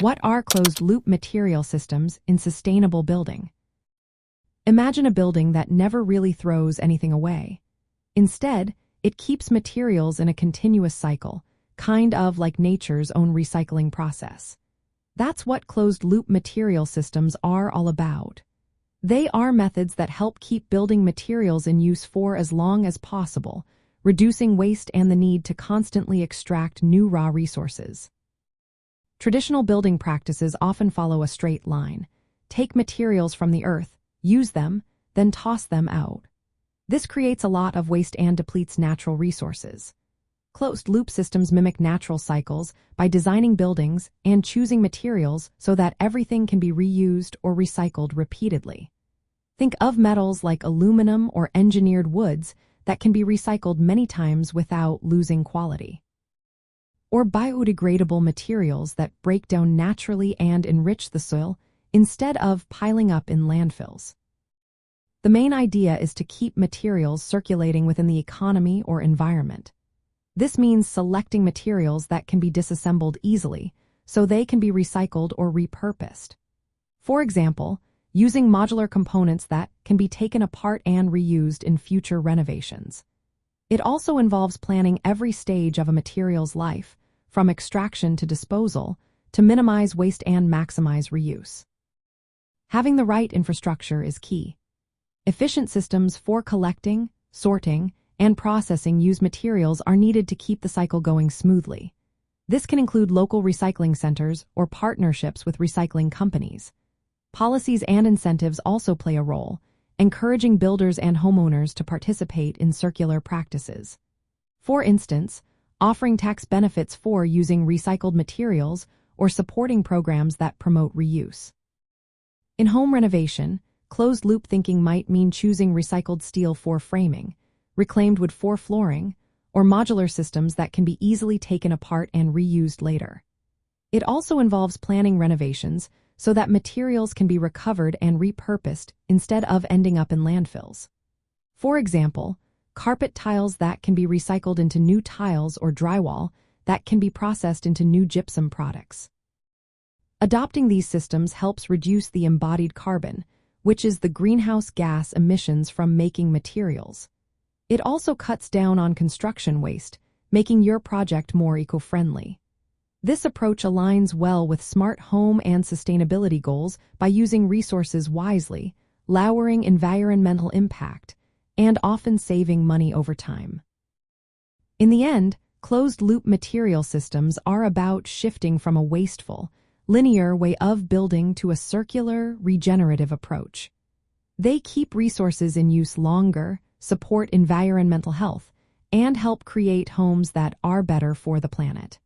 What are closed-loop material systems in sustainable building? Imagine a building that never really throws anything away. Instead, it keeps materials in a continuous cycle, kind of like nature's own recycling process. That's what closed-loop material systems are all about. They are methods that help keep building materials in use for as long as possible, reducing waste and the need to constantly extract new raw resources. Traditional building practices often follow a straight line. Take materials from the earth, use them, then toss them out. This creates a lot of waste and depletes natural resources. Closed-loop systems mimic natural cycles by designing buildings and choosing materials so that everything can be reused or recycled repeatedly. Think of metals like aluminum or engineered woods that can be recycled many times without losing quality. Or biodegradable materials that break down naturally and enrich the soil instead of piling up in landfills. The main idea is to keep materials circulating within the economy or environment. This means selecting materials that can be disassembled easily, so they can be recycled or repurposed. For example, using modular components that can be taken apart and reused in future renovations. It also involves planning every stage of a material's life, from extraction to disposal, to minimize waste and maximize reuse. Having the right infrastructure is key. Efficient systems for collecting, sorting, and processing used materials are needed to keep the cycle going smoothly. This can include local recycling centers or partnerships with recycling companies. Policies and incentives also play a role, encouraging builders and homeowners to participate in circular practices. For instance, offering tax benefits for using recycled materials or supporting programs that promote reuse. In home renovation, closed-loop thinking might mean choosing recycled steel for framing, reclaimed wood for flooring, or modular systems that can be easily taken apart and reused later. It also involves planning renovations so that materials can be recovered and repurposed instead of ending up in landfills. For example, carpet tiles that can be recycled into new tiles or drywall that can be processed into new gypsum products. Adopting these systems helps reduce the embodied carbon, which is the greenhouse gas emissions from making materials. It also cuts down on construction waste, making your project more eco-friendly. This approach aligns well with smart home and sustainability goals by using resources wisely, lowering environmental impact, and often saving money over time. In the end, closed-loop material systems are about shifting from a wasteful, linear way of building to a circular, regenerative approach. They keep resources in use longer, support environmental health, and help create homes that are better for the planet.